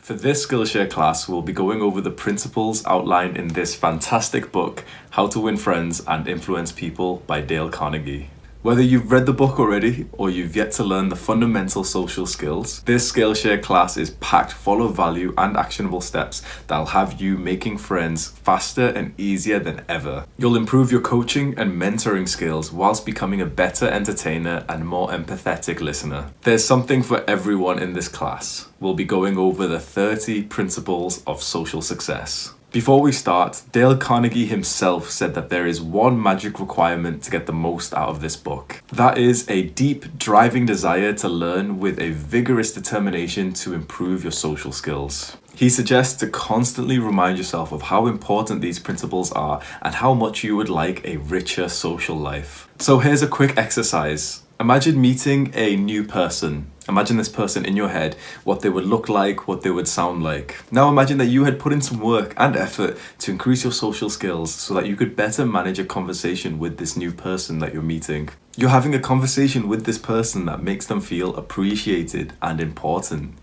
For this Skillshare class, we'll be going over the principles outlined in this fantastic book, How to Win Friends and Influence People by Dale Carnegie. Whether you've read the book already or you've yet to learn the fundamental social skills, this Skillshare class is packed full of value and actionable steps that'll have you making friends faster and easier than ever. You'll improve your coaching and mentoring skills whilst becoming a better entertainer and more empathetic listener. There's something for everyone in this class. We'll be going over the 30 principles of social success. Before we start, Dale Carnegie himself said that there is one magic requirement to get the most out of this book. That is a deep, driving desire to learn with a vigorous determination to improve your social skills. He suggests to constantly remind yourself of how important these principles are and how much you would like a richer social life. So here's a quick exercise. Imagine meeting a new person. Imagine this person in your head, what they would look like, what they would sound like. Now imagine that you had put in some work and effort to increase your social skills so that you could better manage a conversation with this new person that you're meeting. You're having a conversation with this person that makes them feel appreciated and important.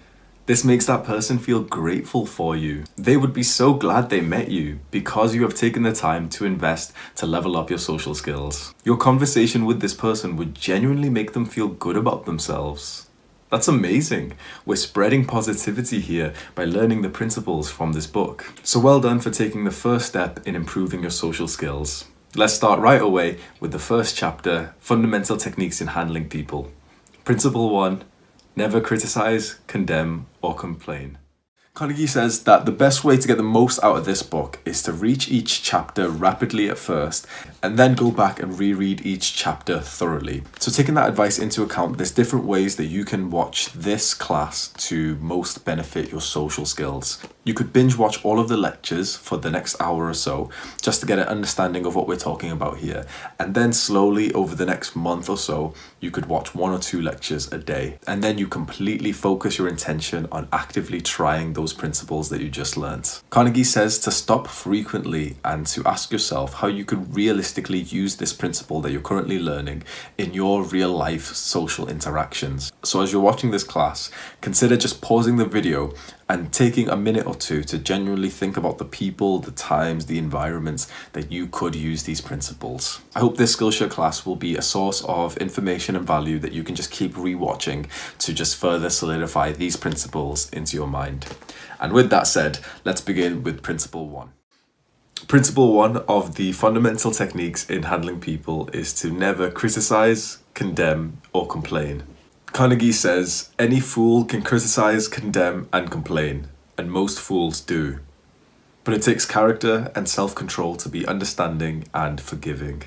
This makes that person feel grateful for you. They would be so glad they met you because you have taken the time to invest to level up your social skills. Your conversation with this person would genuinely make them feel good about themselves. That's amazing. We're spreading positivity here by learning the principles from this book. So well done for taking the first step in improving your social skills. Let's start right away with the first chapter, Fundamental Techniques in Handling People. Principle 1. Never criticize, condemn, or complain. Carnegie says that the best way to get the most out of this book is to reach each chapter rapidly at first and then go back and reread each chapter thoroughly. So taking that advice into account, there's different ways that you can watch this class to most benefit your social skills. You could binge watch all of the lectures for the next hour or so just to get an understanding of what we're talking about here. And then slowly over the next month or so, you could watch 1 or 2 lectures a day. And then you completely focus your intention on actively trying those principles that you just learned. Carnegie says to stop frequently and to ask yourself how you could realistically use this principle that you're currently learning in your real life social interactions. So as you're watching this class, consider just pausing the video and taking a minute or two to genuinely think about the people, the times, the environments that you could use these principles. I hope this Skillshare class will be a source of information and value that you can just keep rewatching to just further solidify these principles into your mind. And with that said, let's begin with Principle 1. Principle 1 of the fundamental techniques in handling people is to never criticize, condemn, or complain. Carnegie says, any fool can criticize, condemn, and complain, and most fools do. But it takes character and self-control to be understanding and forgiving.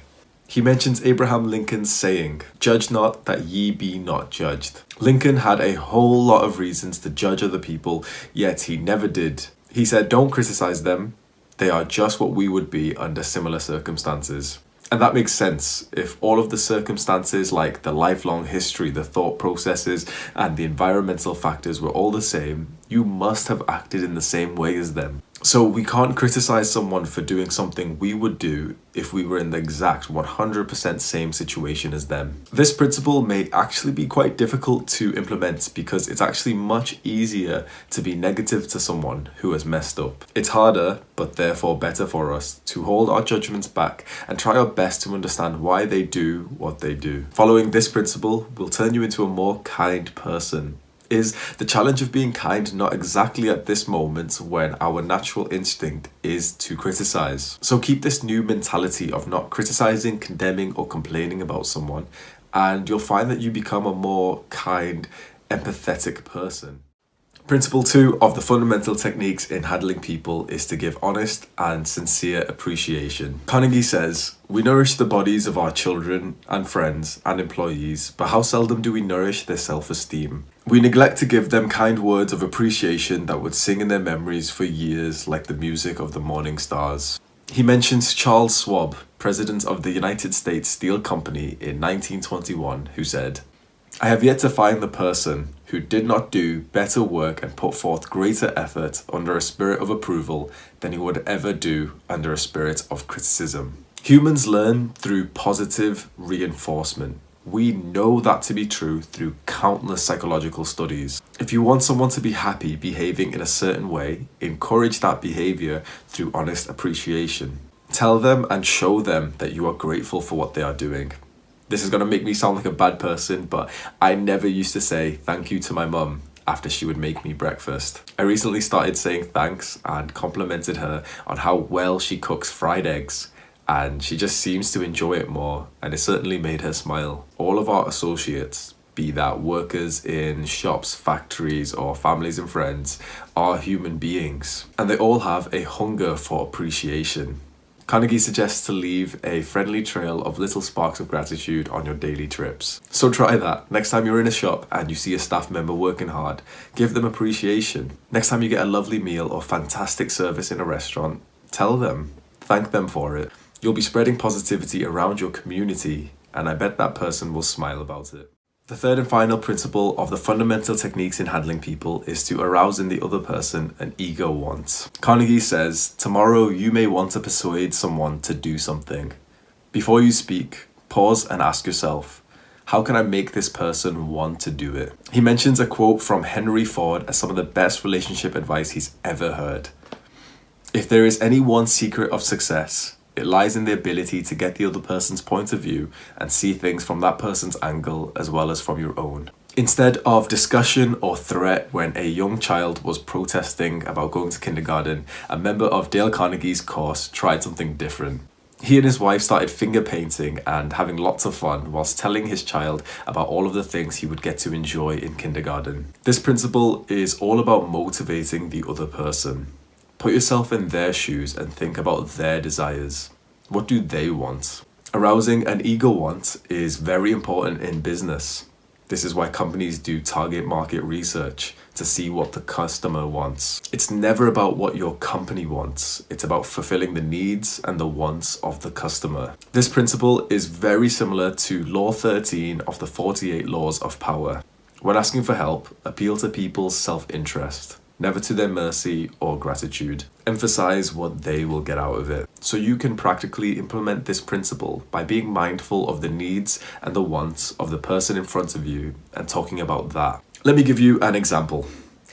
He mentions Abraham Lincoln's saying, "Judge not that ye be not judged." Lincoln had a whole lot of reasons to judge other people, yet he never did. He said, don't criticize them. They are just what we would be under similar circumstances. And that makes sense. If all of the circumstances like the lifelong history, the thought processes, and the environmental factors were all the same, you must have acted in the same way as them. So we can't criticize someone for doing something we would do if we were in the exact 100% same situation as them. This principle may actually be quite difficult to implement because it's actually much easier to be negative to someone who has messed up. It's harder, but therefore better for us to hold our judgments back and try our best to understand why they do what they do. Following this principle will turn you into a more kind person. Is the challenge of being kind not exactly at this moment when our natural instinct is to criticize? So keep this new mentality of not criticizing, condemning, or complaining about someone, and you'll find that you become a more kind, empathetic person. Principle 2 of the fundamental techniques in handling people is to give honest and sincere appreciation. Carnegie says, we nourish the bodies of our children and friends and employees, but how seldom do we nourish their self-esteem? We neglect to give them kind words of appreciation that would sing in their memories for years like the music of the morning stars. He mentions Charles Schwab, president of the United States Steel Company in 1921, who said, I have yet to find the person who did not do better work and put forth greater effort under a spirit of approval than he would ever do under a spirit of criticism. Humans learn through positive reinforcement. We know that to be true through countless psychological studies. If you want someone to be happy behaving in a certain way, encourage that behavior through honest appreciation. Tell them and show them that you are grateful for what they are doing. This is going to make me sound like a bad person, but I never used to say thank you to my mum after she would make me breakfast. I recently started saying thanks and complimented her on how well she cooks fried eggs, and she just seems to enjoy it more, and it certainly made her smile. All of our associates, be that workers in shops, factories, or families and friends, are human beings, and they all have a hunger for appreciation. Carnegie suggests to leave a friendly trail of little sparks of gratitude on your daily trips. So try that. Next time you're in a shop and you see a staff member working hard, give them appreciation. Next time you get a lovely meal or fantastic service in a restaurant, tell them. Thank them for it. You'll be spreading positivity around your community, and I bet that person will smile about it. The third and final principle of the fundamental techniques in handling people is to arouse in the other person an ego want. Carnegie says, tomorrow you may want to persuade someone to do something. Before you speak, pause and ask yourself, how can I make this person want to do it? He mentions a quote from Henry Ford as some of the best relationship advice he's ever heard. If there is any one secret of success, it lies in the ability to get the other person's point of view and see things from that person's angle as well as from your own. Instead of discussion or threat when a young child was protesting about going to kindergarten, a member of Dale Carnegie's course tried something different. He and his wife started finger painting and having lots of fun whilst telling his child about all of the things he would get to enjoy in kindergarten. This principle is all about motivating the other person. Put yourself in their shoes and think about their desires. What do they want? Arousing an ego want is very important in business. This is why companies do target market research to see what the customer wants. It's never about what your company wants. It's about fulfilling the needs and the wants of the customer. This principle is very similar to Law 13 of the 48 Laws of Power. When asking for help, appeal to people's self-interest, never to their mercy or gratitude. Emphasize what they will get out of it. So you can practically implement this principle by being mindful of the needs and the wants of the person in front of you and talking about that. Let me give you an example.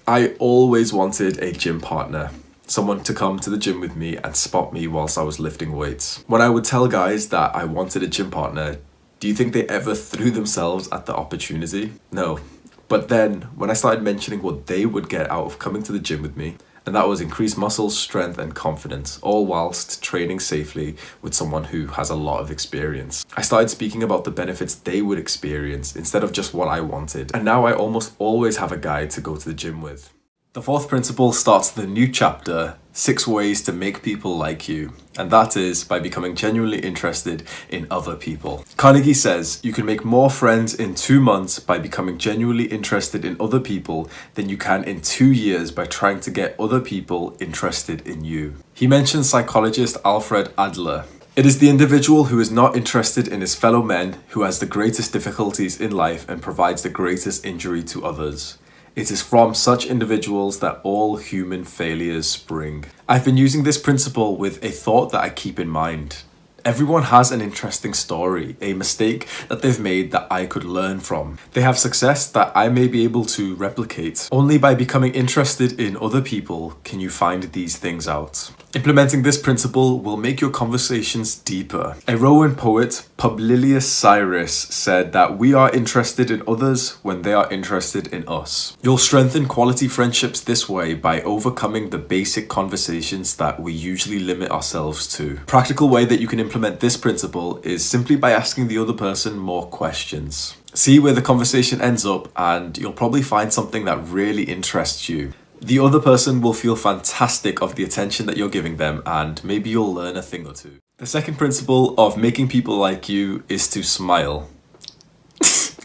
I always wanted a gym partner, someone to come to the gym with me and spot me whilst I was lifting weights. When I would tell guys that I wanted a gym partner, do you think they ever threw themselves at the opportunity? No. But then, when I started mentioning what they would get out of coming to the gym with me, and that was increased muscle strength and confidence, all whilst training safely with someone who has a lot of experience. I started speaking about the benefits they would experience instead of just what I wanted. And now I almost always have a guy to go to the gym with. The fourth principle starts the new chapter, 6 ways to make people like you. And that is by becoming genuinely interested in other people. Carnegie says you can make more friends in 2 months by becoming genuinely interested in other people than you can in 2 years by trying to get other people interested in you. He mentions psychologist Alfred Adler. It is the individual who is not interested in his fellow men who has the greatest difficulties in life and provides the greatest injury to others. It is from such individuals that all human failures spring. I've been using this principle with a thought that I keep in mind. Everyone has an interesting story, a mistake that they've made that I could learn from. They have success that I may be able to replicate. Only by becoming interested in other people can you find these things out. Implementing this principle will make your conversations deeper. A Roman poet, Publilius Cyrus, said that we are interested in others when they are interested in us. You'll strengthen quality friendships this way by overcoming the basic conversations that we usually limit ourselves to. Practical way that you can implement this principle is simply by asking the other person more questions. See where the conversation ends up, and you'll probably find something that really interests you. The other person will feel fantastic of the attention that you're giving them, and maybe you'll learn a thing or two. The second principle of making people like you is to smile.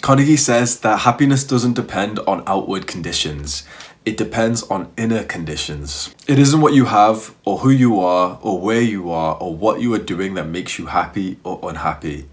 Carnegie says that happiness doesn't depend on outward conditions. It depends on inner conditions. It isn't what you have, or who you are, or where you are, or what you are doing that makes you happy or unhappy.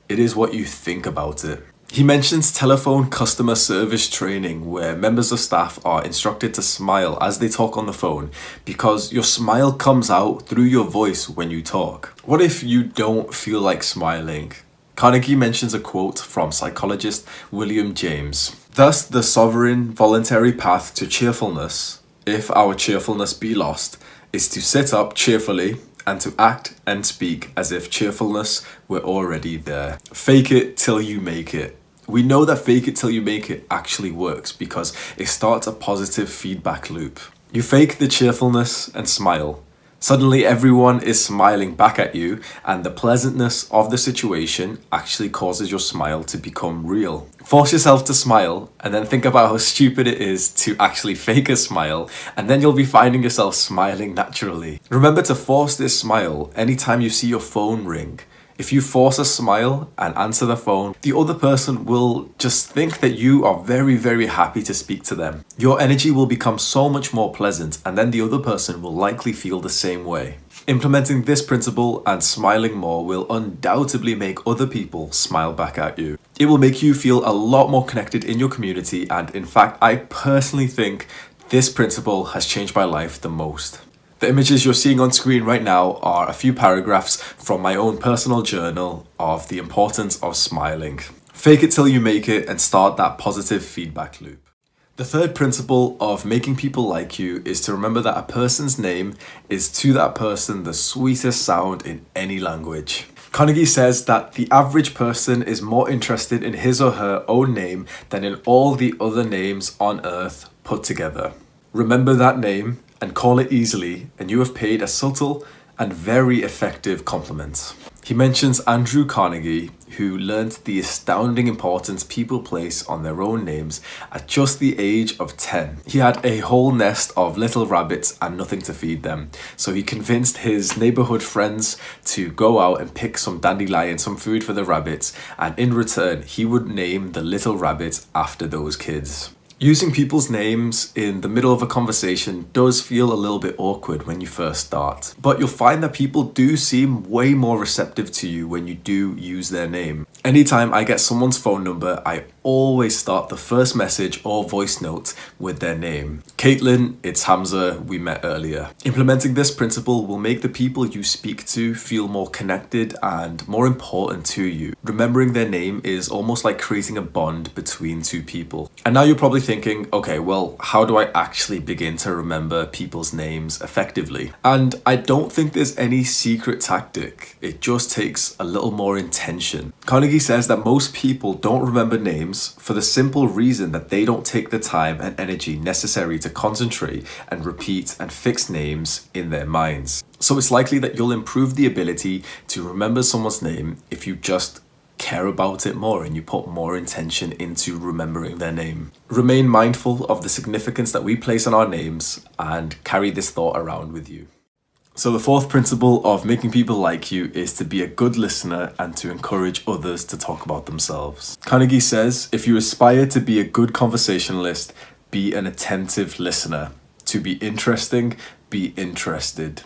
It is what you think about it. He mentions telephone customer service training where members of staff are instructed to smile as they talk on the phone because your smile comes out through your voice when you talk. What if you don't feel like smiling? Carnegie mentions a quote from psychologist William James. Thus, the sovereign voluntary path to cheerfulness, if our cheerfulness be lost, is to sit up cheerfully and to act and speak as if cheerfulness were already there. Fake it till you make it. We know that fake it till you make it actually works because it starts a positive feedback loop. You fake the cheerfulness and smile. Suddenly everyone is smiling back at you, and the pleasantness of the situation actually causes your smile to become real. Force yourself to smile and then think about how stupid it is to actually fake a smile, and then you'll be finding yourself smiling naturally. Remember to force this smile anytime you see your phone ring. If you force a smile and answer the phone, the other person will just think that you are very, very happy to speak to them. Your energy will become so much more pleasant, and then the other person will likely feel the same way. Implementing this principle and smiling more will undoubtedly make other people smile back at you. It will make you feel a lot more connected in your community, and in fact, I personally think this principle has changed my life the most. The images you're seeing on screen right now are a few paragraphs from my own personal journal of the importance of smiling. Fake it till you make it and start that positive feedback loop. The third principle of making people like you is to remember that a person's name is to that person the sweetest sound in any language. Carnegie says that the average person is more interested in his or her own name than in all the other names on earth put together. Remember that name and call it easily, and you have paid a subtle and very effective compliment. He mentions Andrew Carnegie, who learned the astounding importance people place on their own names at just the age of 10. He had a whole nest of little rabbits and nothing to feed them, so he convinced his neighborhood friends to go out and pick some dandelions, some food for the rabbits, and in return, he would name the little rabbits after those kids. Using people's names in the middle of a conversation does feel a little bit awkward when you first start, but you'll find that people do seem way more receptive to you when you do use their name. Anytime I get someone's phone number, I always start the first message or voice note with their name. Caitlin, it's Hamza, we met earlier. Implementing this principle will make the people you speak to feel more connected and more important to you. Remembering their name is almost like creating a bond between two people. And now you're probably thinking, okay, well, how do I actually begin to remember people's names effectively? And I don't think there's any secret tactic. It just takes a little more intention. Carnegie says that most people don't remember names for the simple reason that they don't take the time and energy necessary to concentrate and repeat and fix names in their minds. So it's likely that you'll improve the ability to remember someone's name if you just care about it more and you put more intention into remembering their name. Remain mindful of the significance that we place on our names and carry this thought around with you. So the fourth principle of making people like you is to be a good listener and to encourage others to talk about themselves. Carnegie says, if you aspire to be a good conversationalist, be an attentive listener. To be interesting, be interested.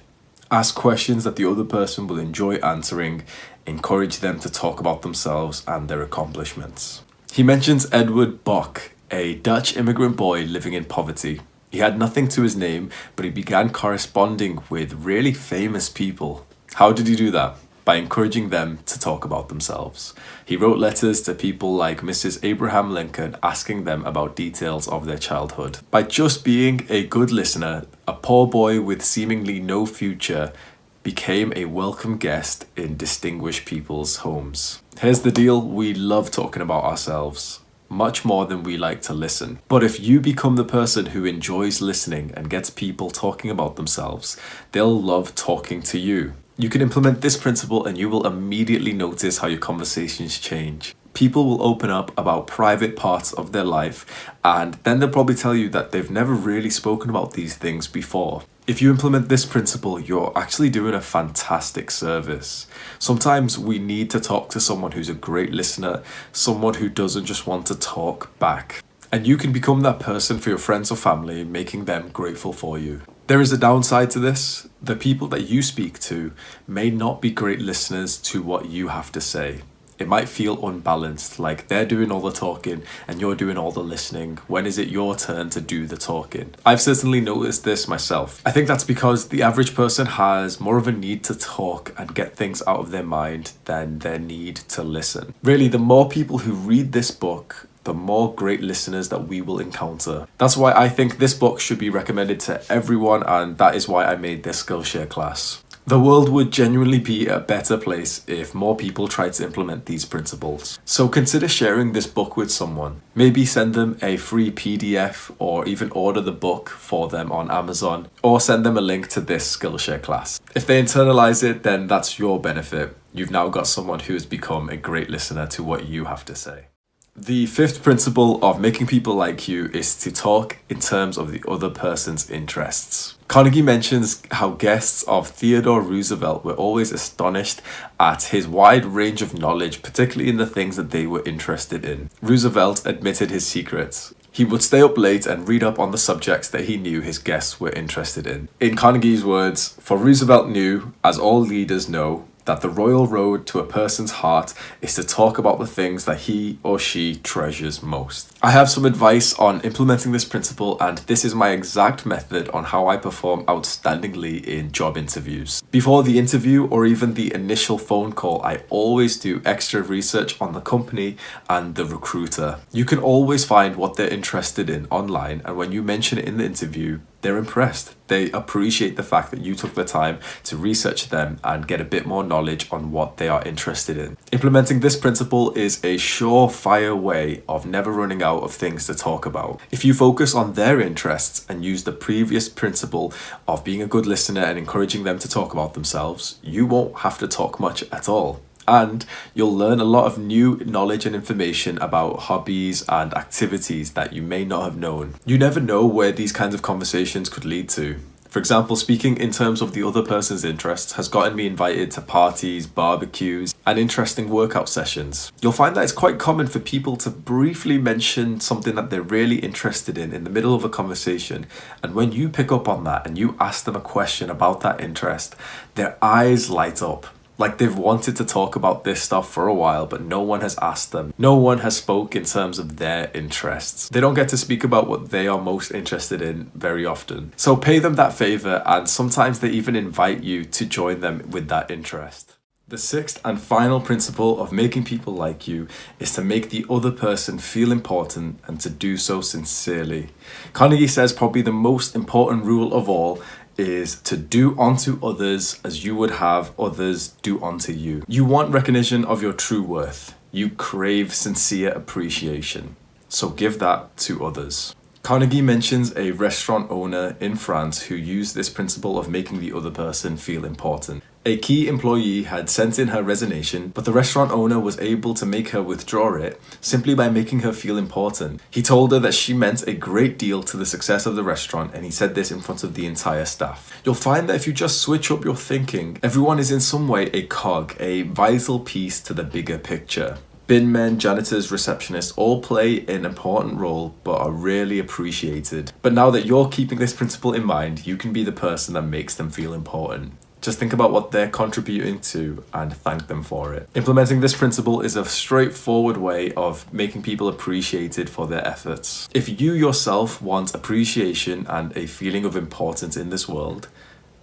Ask questions that the other person will enjoy answering. Encourage them to talk about themselves and their accomplishments. He mentions Edward Bok, a Dutch immigrant boy living in poverty. He had nothing to his name, but he began corresponding with really famous people. How did he do that? By encouraging them to talk about themselves. He wrote letters to people like Mrs. Abraham Lincoln, asking them about details of their childhood. By just being a good listener, a poor boy with seemingly no future became a welcome guest in distinguished people's homes. Here's the deal, we love talking about ourselves, much more than we like to listen. But if you become the person who enjoys listening and gets people talking about themselves, they'll love talking to you. You can implement this principle and you will immediately notice how your conversations change. People will open up about private parts of their life, and then they'll probably tell you that they've never really spoken about these things before. If you implement this principle, you're actually doing a fantastic service. Sometimes we need to talk to someone who's a great listener, someone who doesn't just want to talk back. And you can become that person for your friends or family, making them grateful for you. There is a downside to this. The people that you speak to may not be great listeners to what you have to say. it might feel unbalanced, like they're doing all the talking and you're doing all the listening. When is it your turn to do the talking? I've certainly noticed this myself. I think that's because the average person has more of a need to talk and get things out of their mind than their need to listen. Really, the more people who read this book, the more great listeners that we will encounter. That's why I think this book should be recommended to everyone, and that is why I made this Skillshare class. The world would genuinely be a better place if more people tried to implement these principles. So consider sharing this book with someone. Maybe send them a free PDF or even order the book for them on Amazon, or send them a link to this Skillshare class. If they internalize it, then that's your benefit. You've now got someone who has become a great listener to what you have to say. The fifth principle of making people like you is to talk in terms of the other person's interests. Carnegie mentions how guests of Theodore Roosevelt were always astonished at his wide range of knowledge, particularly in the things that they were interested in. Roosevelt admitted his secrets. He would stay up late and read up on the subjects that he knew his guests were interested in. In Carnegie's words, for Roosevelt knew, as all leaders know, that the royal road to a person's heart is to talk about the things that he or she treasures most. I have some advice on implementing this principle, and this is my exact method on how I perform outstandingly in job interviews. Before the interview or even the initial phone call, I always do extra research on the company and the recruiter. You can always find what they're interested in online, and when you mention it in the interview, they're impressed. They appreciate the fact that you took the time to research them and get a bit more knowledge on what they are interested in. Implementing this principle is a surefire way of never running out of things to talk about. If you focus on their interests and use the previous principle of being a good listener and encouraging them to talk about themselves, you won't have to talk much at all. And you'll learn a lot of new knowledge and information about hobbies and activities that you may not have known. You never know where these kinds of conversations could lead to. For example, speaking in terms of the other person's interests has gotten me invited to parties, barbecues, and interesting workout sessions. You'll find that it's quite common for people to briefly mention something that they're really interested in the middle of a conversation. And when you pick up on that and you ask them a question about that interest, their eyes light up. Like they've wanted to talk about this stuff for a while, but no one has asked them. No one has spoke in terms of their interests. They don't get to speak about what they are most interested in very often. So pay them that favor, and sometimes they even invite you to join them with that interest. The sixth and final principle of making people like you is to make the other person feel important and to do so sincerely. Carnegie says probably the most important rule of all is to do unto others as you would have others do unto you. You want recognition of your true worth. You crave sincere appreciation. So give that to others. Carnegie mentions a restaurant owner in France who used this principle of making the other person feel important. A key employee had sent in her resignation, but the restaurant owner was able to make her withdraw it simply by making her feel important. He told her that she meant a great deal to the success of the restaurant, and he said this in front of the entire staff. You'll find that if you just switch up your thinking, everyone is in some way a cog, a vital piece to the bigger picture. Bin men, janitors, receptionists all play an important role but are rarely appreciated. But now that you're keeping this principle in mind, you can be the person that makes them feel important. Just think about what they're contributing to and thank them for it. Implementing this principle is a straightforward way of making people appreciated for their efforts. If you yourself want appreciation and a feeling of importance in this world,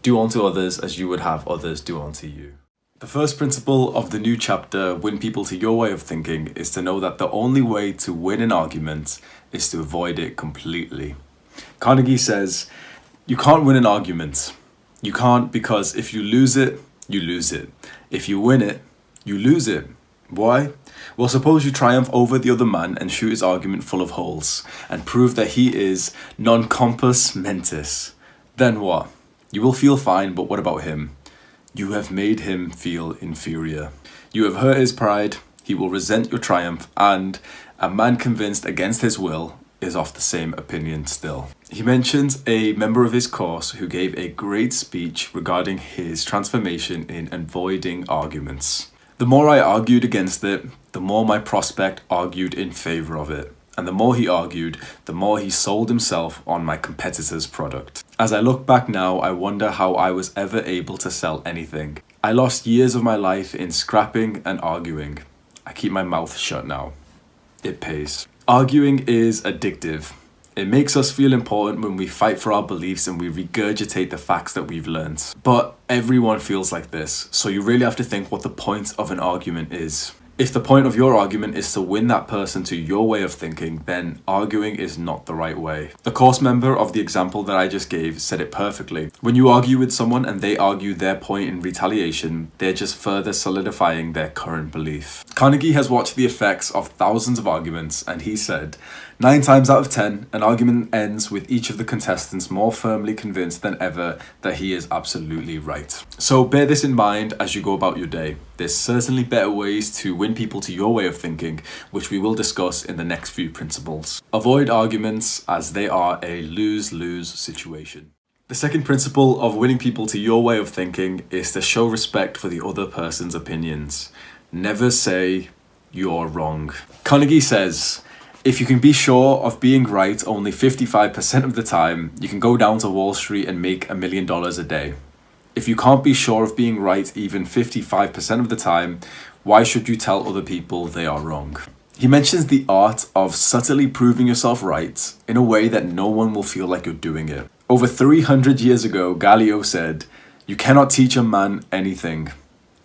do unto others as you would have others do unto you. The first principle of the new chapter, Win People to Your Way of Thinking, is to know that the only way to win an argument is to avoid it completely. Carnegie says, you can't win an argument. You can't, because if you lose it, you lose it. If you win it, you lose it. Why? Well, suppose you triumph over the other man and shoot his argument full of holes and prove that he is non compos mentis. Then what? You will feel fine, but what about him? You have made him feel inferior. You have hurt his pride, he will resent your triumph, and a man convinced against his will is of the same opinion still. He mentions a member of his course who gave a great speech regarding his transformation in avoiding arguments. The more I argued against it, the more my prospect argued in favor of it. And the more he argued, the more he sold himself on my competitor's product. As I look back now, I wonder how I was ever able to sell anything. I lost years of my life in scrapping and arguing. I keep my mouth shut now. It pays. Arguing is addictive. It makes us feel important when we fight for our beliefs and we regurgitate the facts that we've learned. But everyone feels like this, so you really have to think what the point of an argument is. If the point of your argument is to win that person to your way of thinking, then arguing is not the right way. The course member of the example that I just gave said it perfectly. When you argue with someone and they argue their point in retaliation, they're just further solidifying their current belief. Carnegie has watched the effects of thousands of arguments, and he said, 9 times out of 10, an argument ends with each of the contestants more firmly convinced than ever that he is absolutely right. So bear this in mind as you go about your day. There's certainly better ways to win people to your way of thinking, which we will discuss in the next few principles. Avoid arguments as they are a lose-lose situation. The second principle of winning people to your way of thinking is to show respect for the other person's opinions. Never say, "You're wrong." Carnegie says, if you can be sure of being right only 55% of the time, you can go down to Wall Street and make $1 million a day. If you can't be sure of being right even 55% of the time, why should you tell other people they are wrong? He mentions the art of subtly proving yourself right in a way that no one will feel like you're doing it. Over 300 years ago, Galileo said, "You cannot teach a man anything.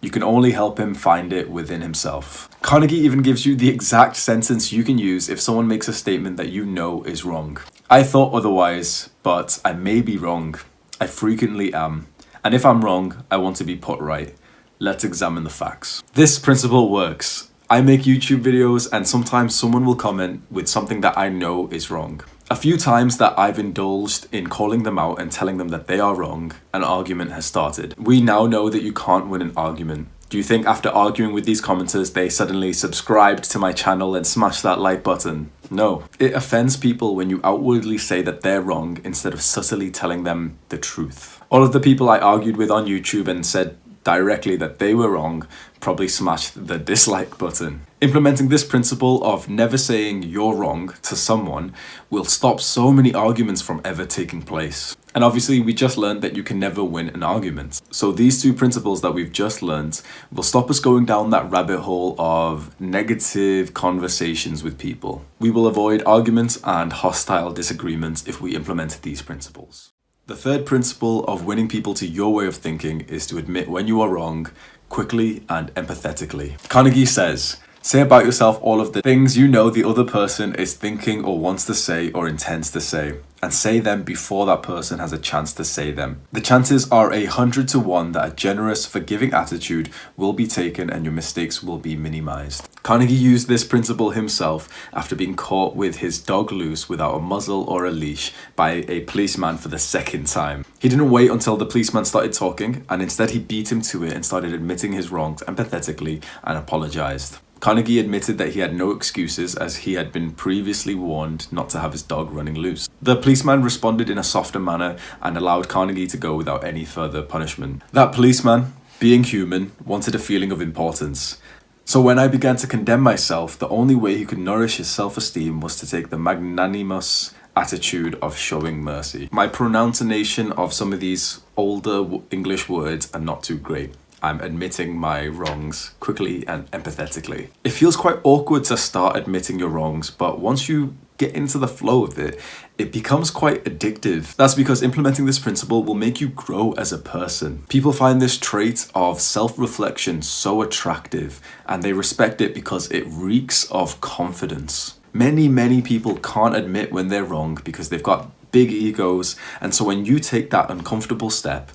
You can only help him find it within himself." Carnegie even gives you the exact sentence you can use if someone makes a statement that you know is wrong. I thought otherwise, but I may be wrong. I frequently am. And if I'm wrong, I want to be put right. Let's examine the facts. This principle works. I make YouTube videos and sometimes someone will comment with something that I know is wrong. A few times that I've indulged in calling them out and telling them that they are wrong, an argument has started. We now know that you can't win an argument. Do you think after arguing with these commenters, they suddenly subscribed to my channel and smashed that like button? No. It offends people when you outwardly say that they're wrong instead of subtly telling them the truth. All of the people I argued with on YouTube and said directly that they were wrong probably smashed the dislike button. Implementing this principle of never saying you're wrong to someone will stop so many arguments from ever taking place. And obviously we just learned that you can never win an argument. So these two principles that we've just learned will stop us going down that rabbit hole of negative conversations with people. We will avoid arguments and hostile disagreements if we implement these principles. The third principle of winning people to your way of thinking is to admit when you are wrong, quickly and empathetically. Carnegie says, say about yourself all of the things you know the other person is thinking or wants to say or intends to say, and say them before that person has a chance to say them. The chances are 100 to 1 that a generous, forgiving attitude will be taken and your mistakes will be minimized. Carnegie used this principle himself after being caught with his dog loose without a muzzle or a leash by a policeman for the second time. He didn't wait until the policeman started talking, and instead he beat him to it and started admitting his wrongs empathetically and apologized. Carnegie admitted that he had no excuses as he had been previously warned not to have his dog running loose. The policeman responded in a softer manner and allowed Carnegie to go without any further punishment. That policeman, being human, wanted a feeling of importance. So when I began to condemn myself, the only way he could nourish his self-esteem was to take the magnanimous attitude of showing mercy. My pronunciation of some of these older English words are not too great. I'm admitting my wrongs quickly and empathetically. It feels quite awkward to start admitting your wrongs, but once you get into the flow of it, it becomes quite addictive. That's because implementing this principle will make you grow as a person. People find this trait of self-reflection so attractive, and they respect it because it reeks of confidence. Many people can't admit when they're wrong because they've got big egos, and so when you take that uncomfortable step,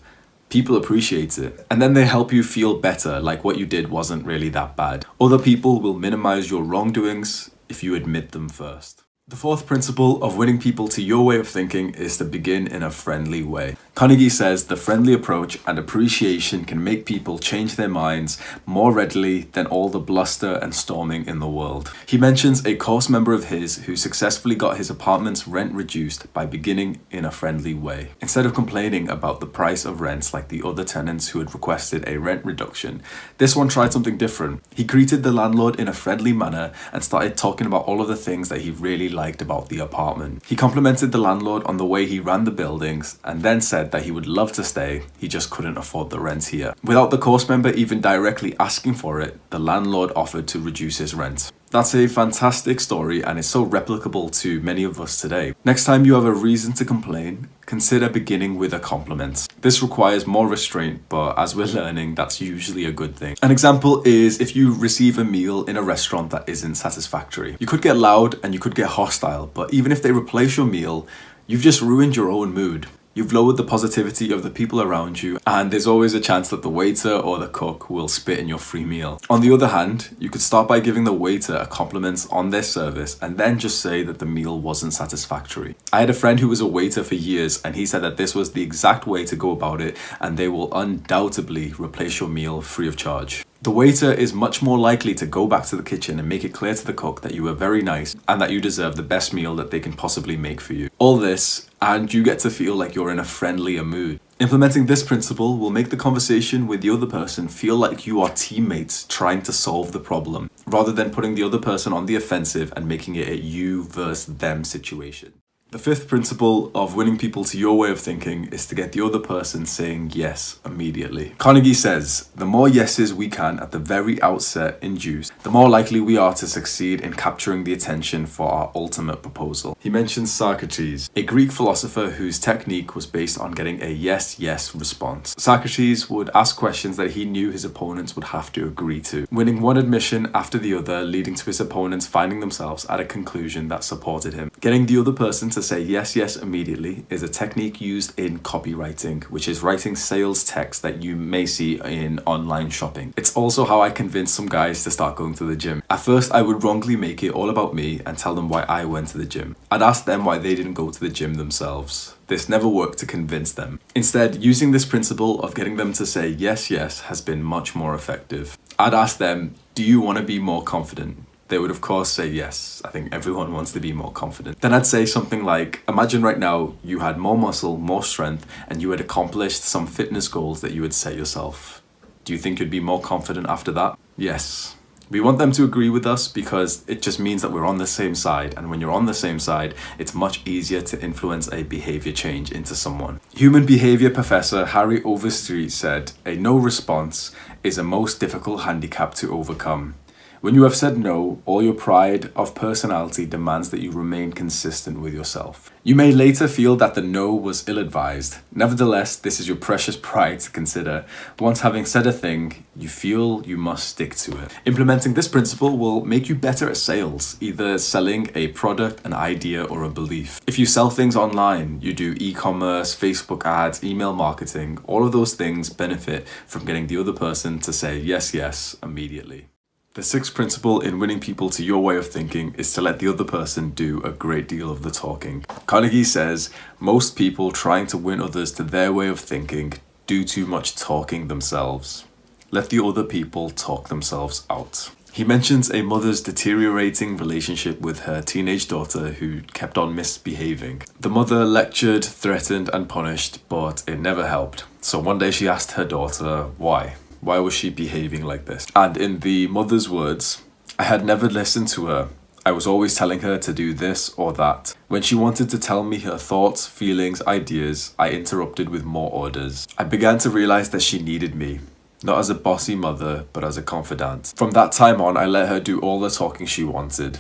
people appreciate it, and then they help you feel better, like what you did wasn't really that bad. Other people will minimize your wrongdoings if you admit them first. The fourth principle of winning people to your way of thinking is to begin in a friendly way. Carnegie says the friendly approach and appreciation can make people change their minds more readily than all the bluster and storming in the world. He mentions a course member of his who successfully got his apartment's rent reduced by beginning in a friendly way. Instead of complaining about the price of rents like the other tenants who had requested a rent reduction, this one tried something different. He greeted the landlord in a friendly manner and started talking about all of the things that he really liked liked about the apartment. He complimented the landlord on the way he ran the buildings and then said that he would love to stay, he just couldn't afford the rent here. Without the course member even directly asking for it, the landlord offered to reduce his rent. That's a fantastic story and it's so replicable to many of us today. Next time you have a reason to complain, consider beginning with a compliment. This requires more restraint, but as we're learning, that's usually a good thing. An example is if you receive a meal in a restaurant that isn't satisfactory. You could get loud and you could get hostile, but even if they replace your meal, you've just ruined your own mood. You've lowered the positivity of the people around you, and there's always a chance that the waiter or the cook will spit in your free meal. On the other hand, you could start by giving the waiter a compliment on their service and then just say that the meal wasn't satisfactory. I had a friend who was a waiter for years, and he said that this was the exact way to go about it, and they will undoubtedly replace your meal free of charge. The waiter is much more likely to go back to the kitchen and make it clear to the cook that you were very nice and that you deserve the best meal that they can possibly make for you. All this, and you get to feel like you're in a friendlier mood. Implementing this principle will make the conversation with the other person feel like you are teammates trying to solve the problem, rather than putting the other person on the offensive and making it a you versus them situation. The fifth principle of winning people to your way of thinking is to get the other person saying yes immediately. Carnegie says, the more yeses we can at the very outset induce, the more likely we are to succeed in capturing the attention for our ultimate proposal. He mentions Socrates, a Greek philosopher whose technique was based on getting a yes, yes response. Socrates would ask questions that he knew his opponents would have to agree to, winning one admission after the other, leading to his opponents finding themselves at a conclusion that supported him. Getting the other person to say yes, yes immediately is a technique used in copywriting, which is writing sales text that you may see in online shopping. It's also how I convinced some guys to start going to the gym. At first, I would wrongly make it all about me and tell them why I went to the gym. I'd ask them why they didn't go to the gym themselves. This never worked to convince them. Instead, using this principle of getting them to say yes, yes has been much more effective. I'd ask them, do you want to be more confident? They would of course say yes. I think everyone wants to be more confident. Then I'd say something like, imagine right now you had more muscle, more strength, and you had accomplished some fitness goals that you had set yourself. Do you think you'd be more confident after that? Yes. We want them to agree with us because it just means that we're on the same side, and when you're on the same side, it's much easier to influence a behavior change into someone. Human behavior professor Harry Overstreet said, a no response is a most difficult handicap to overcome. When you have said no, all your pride of personality demands that you remain consistent with yourself. You may later feel that the no was ill-advised. Nevertheless, this is your precious pride to consider. Once having said a thing, you feel you must stick to it. Implementing this principle will make you better at sales, either selling a product, an idea, or a belief. If you sell things online, you do e-commerce, Facebook ads, email marketing, all of those things benefit from getting the other person to say yes, yes immediately. The sixth principle in winning people to your way of thinking is to let the other person do a great deal of the talking. Carnegie says, most people trying to win others to their way of thinking do too much talking themselves. Let the other people talk themselves out. He mentions a mother's deteriorating relationship with her teenage daughter who kept on misbehaving. The mother lectured, threatened, and punished, but it never helped. So one day she asked her daughter why. Why was she behaving like this? And in the mother's words, I had never listened to her. I was always telling her to do this or that. When she wanted to tell me her thoughts, feelings, ideas, I interrupted with more orders. I began to realize that she needed me, not as a bossy mother, but as a confidant. From that time on, I let her do all the talking she wanted.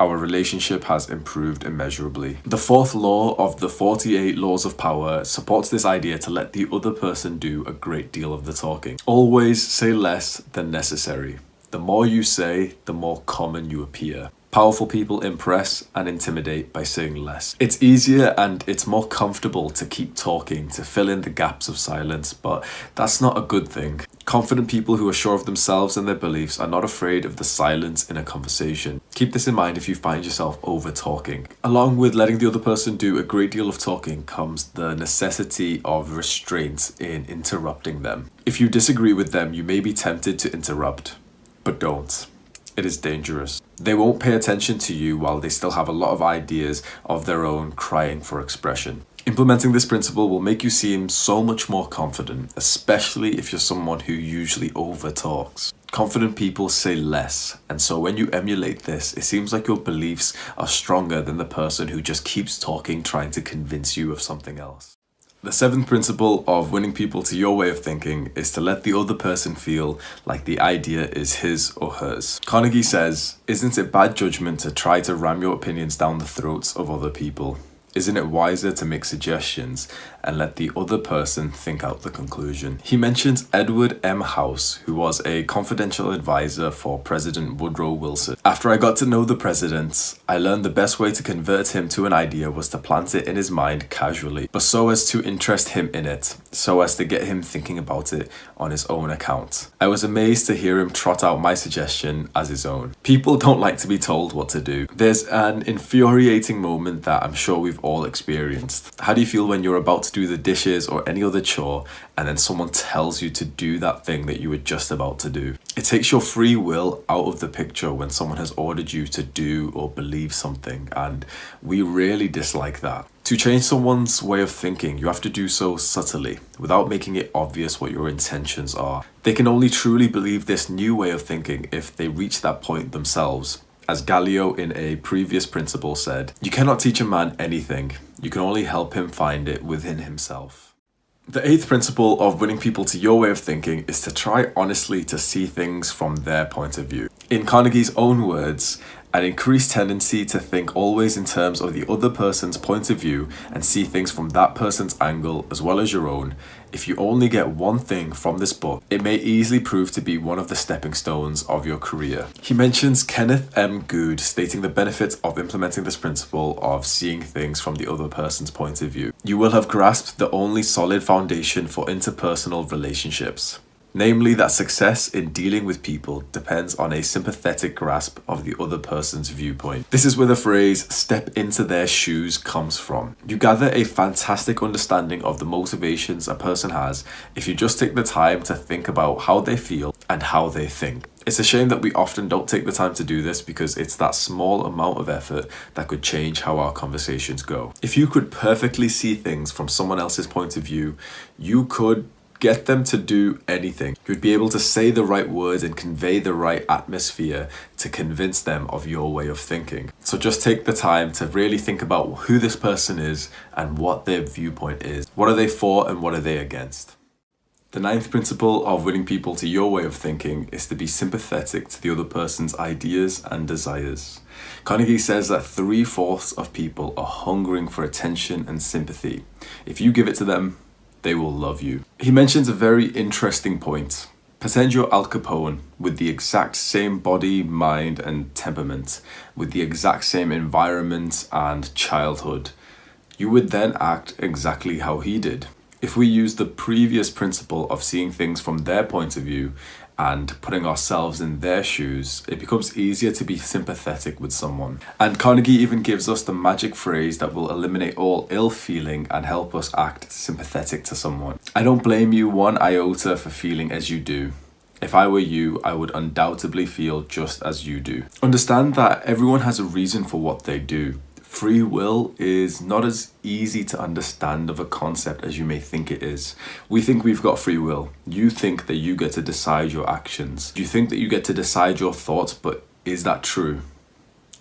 Our relationship has improved immeasurably. The fourth law of the 48 laws of power supports this idea to let the other person do a great deal of the talking. Always say less than necessary. The more you say, the more common you appear. Powerful people impress and intimidate by saying less. It's easier and it's more comfortable to keep talking, to fill in the gaps of silence, but that's not a good thing. Confident people who are sure of themselves and their beliefs are not afraid of the silence in a conversation. Keep this in mind if you find yourself over-talking. Along with letting the other person do a great deal of talking comes the necessity of restraint in interrupting them. If you disagree with them, you may be tempted to interrupt, but don't. It is dangerous. They won't pay attention to you while they still have a lot of ideas of their own crying for expression. Implementing this principle will make you seem so much more confident, especially if you're someone who usually over-talks. Confident people say less, and so when you emulate this, it seems like your beliefs are stronger than the person who just keeps talking, trying to convince you of something else. The seventh principle of winning people to your way of thinking is to let the other person feel like the idea is his or hers. Carnegie says, "Isn't it bad judgment to try to ram your opinions down the throats of other people? Isn't it wiser to make suggestions and let the other person think out the conclusion?" He mentions Edward M. House, who was a confidential advisor for President Woodrow Wilson. "After I got to know the president, I learned the best way to convert him to an idea was to plant it in his mind casually, but so as to interest him in it, so as to get him thinking about it on his own account. I was amazed to hear him trot out my suggestion as his own." People don't like to be told what to do. There's an infuriating moment that I'm sure we've all experienced. How do you feel when you're about to do the dishes or any other chore and then someone tells you to do that thing that you were just about to do? It takes your free will out of the picture when someone has ordered you to do or believe something, and we really dislike that. To change someone's way of thinking, you have to do so subtly, without making it obvious what your intentions are. They can only truly believe this new way of thinking if they reach that point themselves. As Galileo in a previous principle said, "You cannot teach a man anything. You can only help him find it within himself." The eighth principle of winning people to your way of thinking is to try honestly to see things from their point of view. In Carnegie's own words, "An increased tendency to think always in terms of the other person's point of view and see things from that person's angle as well as your own. If you only get one thing from this book, it may easily prove to be one of the stepping stones of your career." He mentions Kenneth M. Good stating the benefits of implementing this principle of seeing things from the other person's point of view. "You will have grasped the only solid foundation for interpersonal relationships. Namely, that success in dealing with people depends on a sympathetic grasp of the other person's viewpoint." This is where the phrase "step into their shoes" comes from. You gather a fantastic understanding of the motivations a person has if you just take the time to think about how they feel and how they think. It's a shame that we often don't take the time to do this because it's that small amount of effort that could change how our conversations go. If you could perfectly see things from someone else's point of view, you could get them to do anything. You'd be able to say the right words and convey the right atmosphere to convince them of your way of thinking. So just take the time to really think about who this person is and what their viewpoint is. What are they for and what are they against? The ninth principle of winning people to your way of thinking is to be sympathetic to the other person's ideas and desires. Carnegie says that 3/4 of people are hungering for attention and sympathy. If you give it to them, they will love you. He mentions a very interesting point. Pretend you're Al Capone with the exact same body, mind, and temperament, with the exact same environment and childhood. You would then act exactly how he did. If we use the previous principle of seeing things from their point of view and putting ourselves in their shoes, it becomes easier to be sympathetic with someone. And Carnegie even gives us the magic phrase that will eliminate all ill feeling and help us act sympathetic to someone. "I don't blame you one iota for feeling as you do. If I were you, I would undoubtedly feel just as you do." Understand that everyone has a reason for what they do. Free will is not as easy to understand of a concept as you may think it is. We think we've got free will. You think that you get to decide your actions. You think that you get to decide your thoughts, but is that true?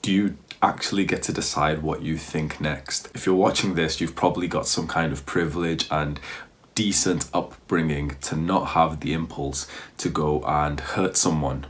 Do you actually get to decide what you think next? If you're watching this, you've probably got some kind of privilege and decent upbringing to not have the impulse to go and hurt someone.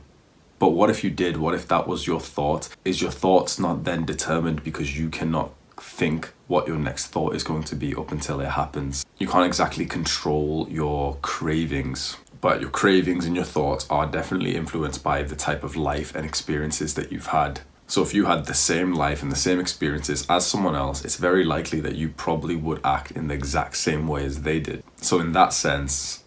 But what if you did? What if that was your thought? Is your thoughts not then determined because you cannot think what your next thought is going to be up until it happens? You can't exactly control your cravings, but your cravings and your thoughts are definitely influenced by the type of life and experiences that you've had. So if you had the same life and the same experiences as someone else, it's very likely that you probably would act in the exact same way as they did. So in that sense,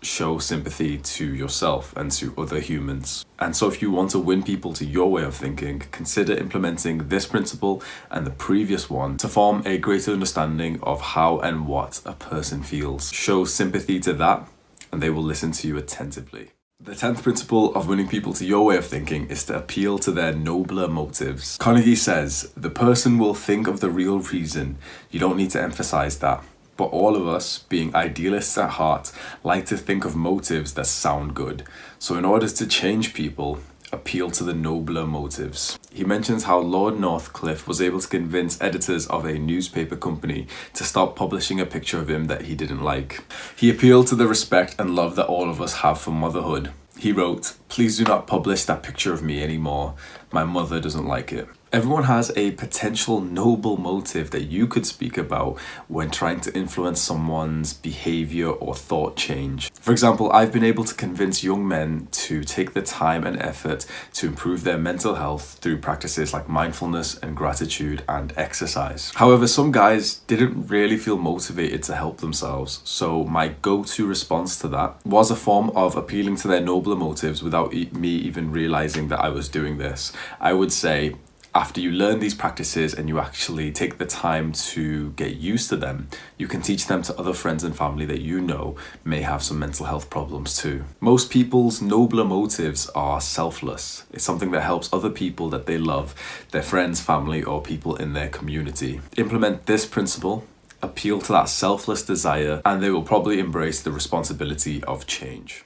show sympathy to yourself and to other humans. And so if you want to win people to your way of thinking, consider implementing this principle and the previous one to form a greater understanding of how and what a person feels. Show sympathy to that and they will listen to you attentively. The 10th principle of winning people to your way of thinking is to appeal to their nobler motives. Carnegie says, "The person will think of the real reason. You don't need to emphasize that. But all of us, being idealists at heart, like to think of motives that sound good. So in order to change people, appeal to the nobler motives. He mentions how Lord Northcliffe was able to convince editors of a newspaper company to stop publishing a picture of him that he didn't like. He appealed to the respect and love that all of us have for motherhood. He wrote, "Please do not publish that picture of me anymore. My mother doesn't like it." Everyone has a potential noble motive that you could speak about when trying to influence someone's behavior or thought change. For example, I've been able to convince young men to take the time and effort to improve their mental health through practices like mindfulness and gratitude and exercise. However, some guys didn't really feel motivated to help themselves, so my go-to response to that was a form of appealing to their nobler motives without me even realizing that I was doing this. I would say, after you learn these practices and you actually take the time to get used to them, you can teach them to other friends and family that you know may have some mental health problems too. Most people's nobler motives are selfless. It's something that helps other people that they love, their friends, family, or people in their community. Implement this principle, appeal to that selfless desire, and they will probably embrace the responsibility of change.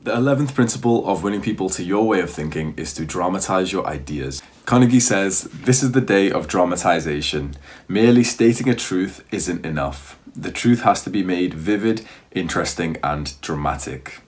The 11th principle of winning people to your way of thinking is to dramatize your ideas. Carnegie says, "This is the day of dramatization. Merely stating a truth isn't enough. The truth has to be made vivid, interesting, and dramatic.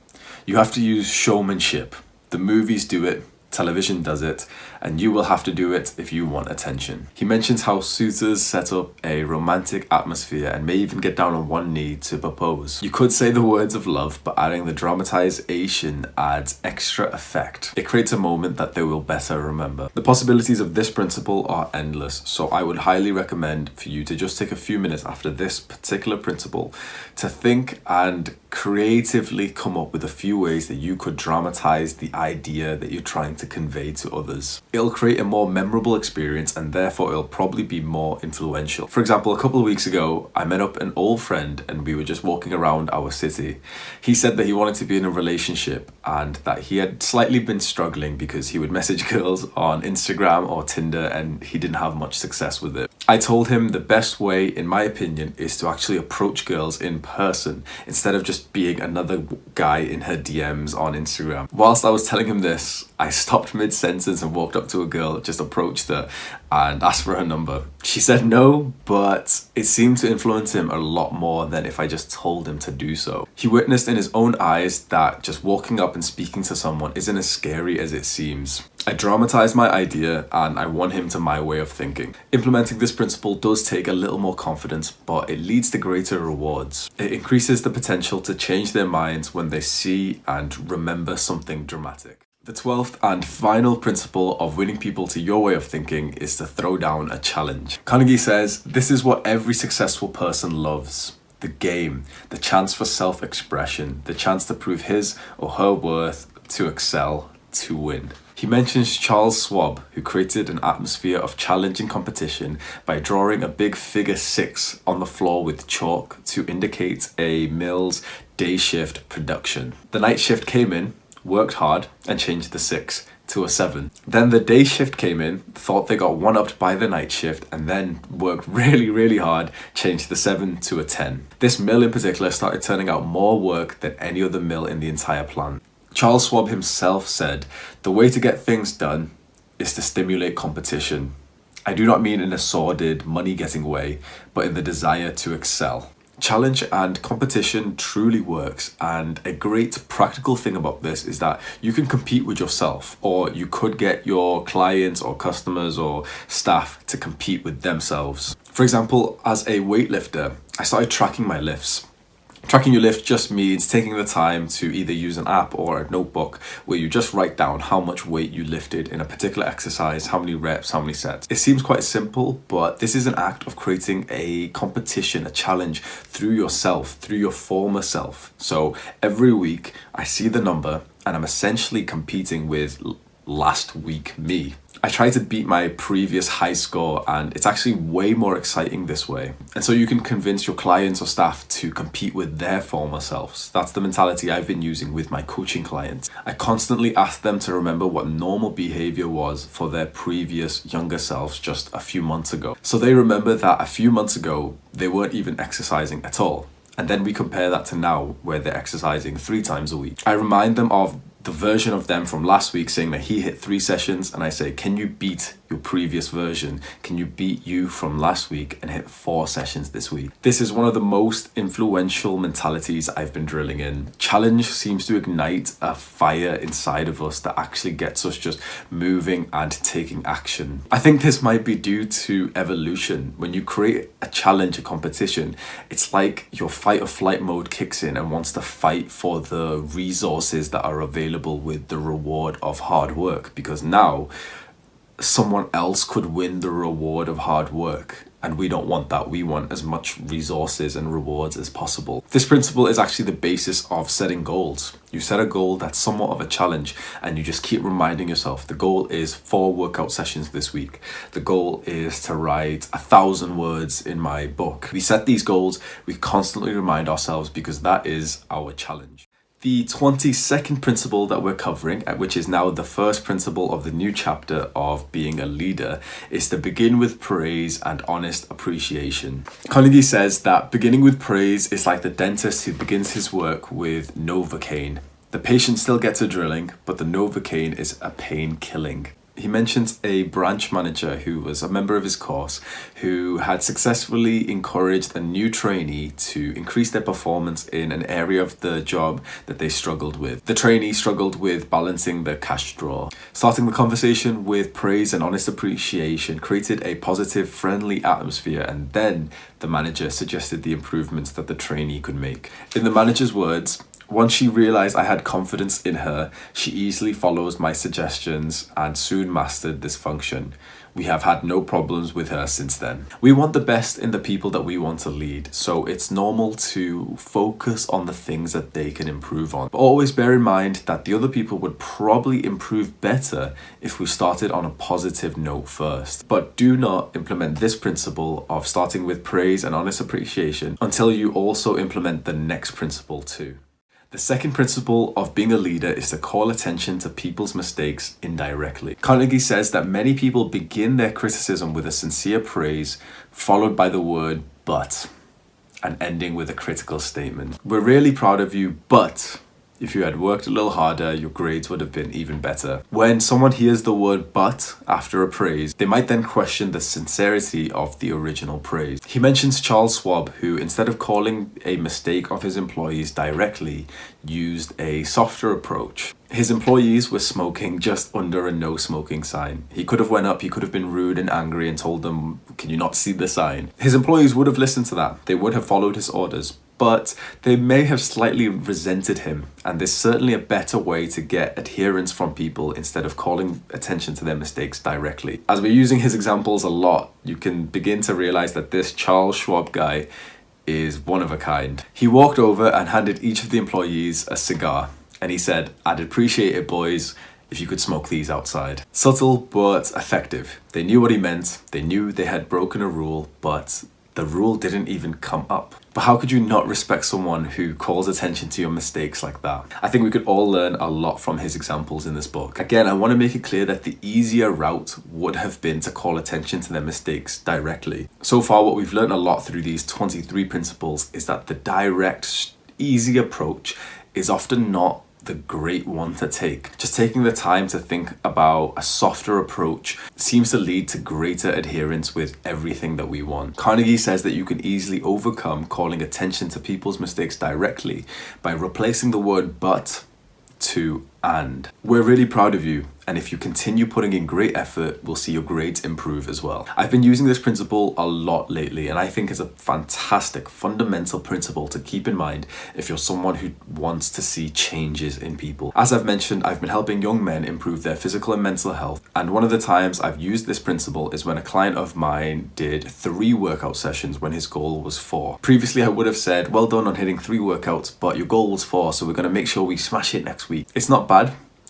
You have to use showmanship. The movies do it, television does it, and you will have to do it if you want attention." He mentions how suitors set up a romantic atmosphere and may even get down on one knee to propose. You could say the words of love, but adding the dramatization adds extra effect. It creates a moment that they will better remember. The possibilities of this principle are endless, so I would highly recommend for you to just take a few minutes after this particular principle to think and creatively come up with a few ways that you could dramatize the idea that you're trying to convey to others. It'll create a more memorable experience and therefore it'll probably be more influential. For example, a couple of weeks ago, I met up an old friend and we were just walking around our city. He said that he wanted to be in a relationship and that he had slightly been struggling because he would message girls on Instagram or Tinder and he didn't have much success with it. I told him the best way, in my opinion, is to actually approach girls in person instead of just being another guy in her DMs on Instagram. Whilst I was telling him this, I stopped mid-sentence and walked up to a girl, just approached her and asked for her number. She said no, but it seemed to influence him a lot more than if I just told him to do so. He witnessed in his own eyes that just walking up and speaking to someone isn't as scary as it seems. I dramatized my idea and I won him to my way of thinking. Implementing this principle does take a little more confidence, but it leads to greater rewards. It increases the potential to change their minds when they see and remember something dramatic. The 12th and final principle of winning people to your way of thinking is to throw down a challenge. Carnegie says, "This is what every successful person loves. The game, the chance for self-expression, the chance to prove his or her worth, to excel, to win." He mentions Charles Schwab, who created an atmosphere of challenging competition by drawing a big figure 6 on the floor with chalk to indicate a mill's day shift production. The night shift came in, worked hard, and changed the 6 to a 7. Then the day shift came in, thought they got one-upped by the night shift, and then worked really hard, changed the 7 to a 10. This mill in particular started turning out more work than any other mill in the entire plant. Charles Schwab himself said, "The way to get things done is to stimulate competition. I do not mean in a sordid, money-getting way, but in the desire to excel." Challenge and competition truly works, and a great practical thing about this is that you can compete with yourself, or you could get your clients or customers or staff to compete with themselves. For example, as a weightlifter, I started tracking my lifts. Tracking your lift just means taking the time to either use an app or a notebook where you just write down how much weight you lifted in a particular exercise, how many reps, how many sets. It seems quite simple, but this is an act of creating a competition, a challenge through yourself, through your former self. So every week I see the number and I'm essentially competing with last week me. I try to beat my previous high score, and it's actually way more exciting this way. And so you can convince your clients or staff to compete with their former selves. That's the mentality I've been using with my coaching clients. I constantly ask them to remember what normal behavior was for their previous younger selves just a few months ago. So they remember that a few months ago, they weren't even exercising at all. And then we compare that to now, where they're exercising 3 times a week. I remind them of the version of them from last week saying that he hit 3 sessions, and I say, can you beat your previous version? Can you beat you from last week and hit 4 sessions this week? This is one of the most influential mentalities I've been drilling in. Challenge seems to ignite a fire inside of us that actually gets us just moving and taking action. I think this might be due to evolution. When you create a challenge, a competition, it's like your fight or flight mode kicks in and wants to fight for the resources that are available with the reward of hard work, because now someone else could win the reward of hard work, and we don't want that. We want as much resources and rewards as possible. This principle is actually the basis of setting goals. You set a goal that's somewhat of a challenge, and you just keep reminding yourself the goal is 4 workout sessions this week. The goal is to write 1,000 words in my book. We set these goals, we constantly remind ourselves, because that is our challenge. The 22nd principle that we're covering, which is now the first principle of the new chapter of being a leader, is to begin with praise and honest appreciation. Carnegie says that beginning with praise is like the dentist who begins his work with Novocaine. The patient still gets a drilling, but the Novocaine is a pain killing. He mentions a branch manager who was a member of his course who had successfully encouraged a new trainee to increase their performance in an area of the job that they struggled with. The trainee struggled with balancing the cash drawer. Starting the conversation with praise and honest appreciation created a positive, friendly atmosphere, and then the manager suggested the improvements that the trainee could make. In the manager's words, once she realized I had confidence in her, she easily follows my suggestions and soon mastered this function. We have had no problems with her since then. We want the best in the people that we want to lead, so it's normal to focus on the things that they can improve on. But always bear in mind that the other people would probably improve better if we started on a positive note first. But do not implement this principle of starting with praise and honest appreciation until you also implement the next principle too. The second principle of being a leader is to call attention to people's mistakes indirectly. Carnegie says that many people begin their criticism with a sincere praise, followed by the word but, and ending with a critical statement. We're really proud of you, but if you had worked a little harder, your grades would have been even better. When someone hears the word but after a praise, they might then question the sincerity of the original praise. He mentions Charles Schwab, who instead of calling a mistake of his employees directly, used a softer approach. His employees were smoking just under a no smoking sign. He could have went up, he could have been rude and angry and told them, can you not see the sign? His employees would have listened to that. They would have followed his orders, but they may have slightly resented him, and there's certainly a better way to get adherence from people instead of calling attention to their mistakes directly. As we're using his examples a lot, you can begin to realize that this Charles Schwab guy is one of a kind. He walked over and handed each of the employees a cigar, and he said, I'd appreciate it, boys, if you could smoke these outside. Subtle but effective. They knew what he meant, they knew they had broken a rule, but the rule didn't even come up. But how could you not respect someone who calls attention to your mistakes like that? I think we could all learn a lot from his examples in this book. Again, I want to make it clear that the easier route would have been to call attention to their mistakes directly. So far, what we've learned a lot through these 23 principles is that the direct, easy approach is often not the great one to take. Just taking the time to think about a softer approach seems to lead to greater adherence with everything that we want. Carnegie says that you can easily overcome calling attention to people's mistakes directly by replacing the word but to and. We're really proud of you, and if you continue putting in great effort, we'll see your grades improve as well. I've been using this principle a lot lately, and I think it's a fantastic fundamental principle to keep in mind if you're someone who wants to see changes in people. As I've mentioned, I've been helping young men improve their physical and mental health, and one of the times I've used this principle is when a client of mine did 3 workout sessions when his goal was 4. Previously, I would have said, well done on hitting 3 workouts, but your goal was 4, so we're going to make sure we smash it next week. It's not bad.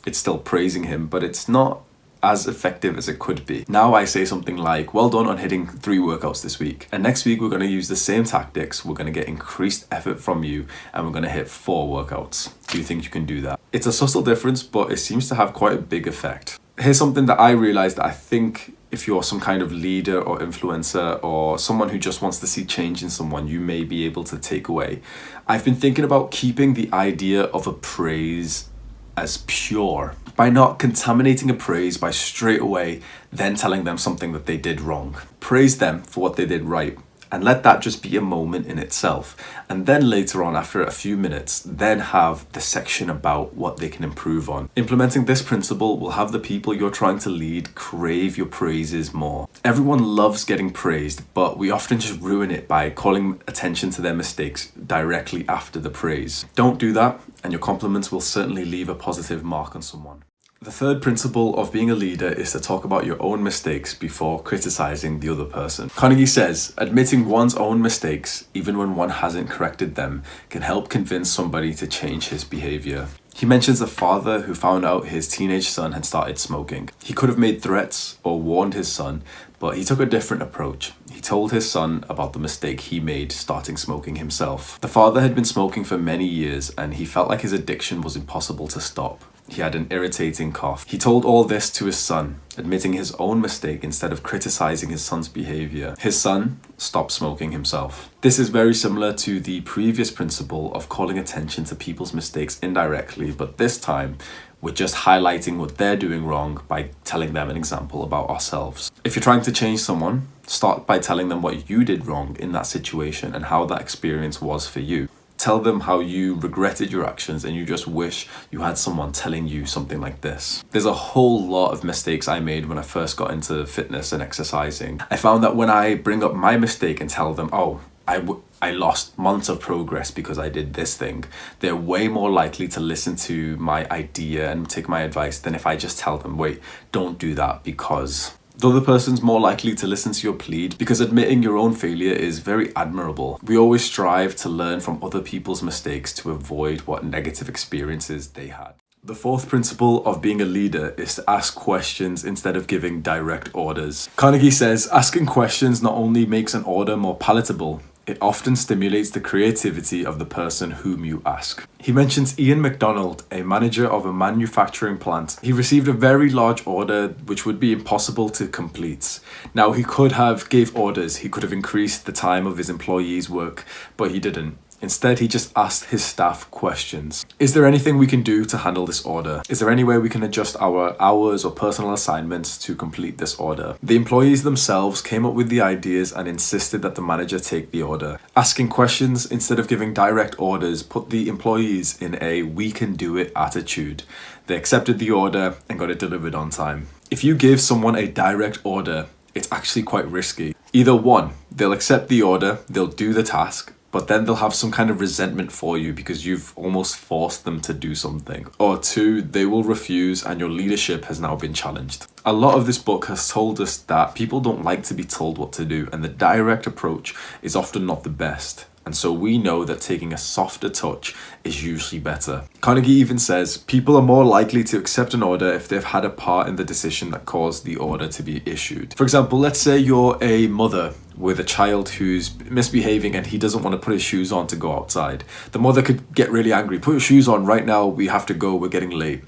It's still praising him, but it's not as effective as it could be. Now I say something like, well done on hitting 3 workouts this week. And next week we're going to use the same tactics. We're going to get increased effort from you and we're going to hit 4 workouts. Do you think you can do that? It's a subtle difference, but it seems to have quite a big effect. Here's something that I realized that I think if you're some kind of leader or influencer or someone who just wants to see change in someone, you may be able to take away. I've been thinking about keeping the idea of a praise as pure by not contaminating a praise by straight away then telling them something that they did wrong. Praise them for what they did right and let that just be a moment in itself. And then later on, after a few minutes, then have the section about what they can improve on. Implementing this principle will have the people you're trying to lead crave your praises more. Everyone loves getting praised, but we often just ruin it by calling attention to their mistakes directly after the praise. Don't do that, and your compliments will certainly leave a positive mark on someone. The third principle of being a leader is to talk about your own mistakes before criticizing the other person. Carnegie says, admitting one's own mistakes, even when one hasn't corrected them, can help convince somebody to change his behavior. He mentions a father who found out his teenage son had started smoking. He could have made threats or warned his son, but he took a different approach. He told his son about the mistake he made starting smoking himself. The father had been smoking for many years and he felt like his addiction was impossible to stop. He had an irritating cough. He told all this to his son, admitting his own mistake instead of criticizing his son's behavior. His son stopped smoking himself. This is very similar to the previous principle of calling attention to people's mistakes indirectly, but this time we're just highlighting what they're doing wrong by telling them an example about ourselves. If you're trying to change someone, start by telling them what you did wrong in that situation and how that experience was for you. Tell them how you regretted your actions and you just wish you had someone telling you something like this. There's a whole lot of mistakes I made when I first got into fitness and exercising. I found that when I bring up my mistake and tell them, oh, I lost months of progress because I did this thing, they're way more likely to listen to my idea and take my advice than if I just tell them, wait, don't do that because... The other person's more likely to listen to your plead because admitting your own failure is very admirable. We always strive to learn from other people's mistakes to avoid what negative experiences they had. The fourth principle of being a leader is to ask questions instead of giving direct orders. Carnegie says, asking questions not only makes an order more palatable, it often stimulates the creativity of the person whom you ask. He mentions Ian McDonald, a manager of a manufacturing plant. He received a very large order which would be impossible to complete. Now he could have gave orders, he could have increased the time of his employees' work, but he didn't. Instead, he just asked his staff questions. Is there anything we can do to handle this order? Is there any way we can adjust our hours or personal assignments to complete this order? The employees themselves came up with the ideas and insisted that the manager take the order. Asking questions instead of giving direct orders put the employees in a we can do it attitude. They accepted the order and got it delivered on time. If you give someone a direct order, it's actually quite risky. Either one, they'll accept the order, they'll do the task, but then they'll have some kind of resentment for you because you've almost forced them to do something. Or two, they will refuse and your leadership has now been challenged. A lot of this book has told us that people don't like to be told what to do and the direct approach is often not the best. And so we know that taking a softer touch is usually better. Carnegie even says people are more likely to accept an order if they've had a part in the decision that caused the order to be issued. For example, let's say you're a mother with a child who's misbehaving and he doesn't want to put his shoes on to go outside. The mother could get really angry. Put your shoes on right now, we have to go, we're getting late.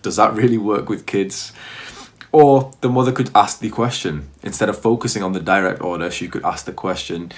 Does that really work with kids? Or the mother could ask the question. Instead of focusing on the direct order, she could ask the question,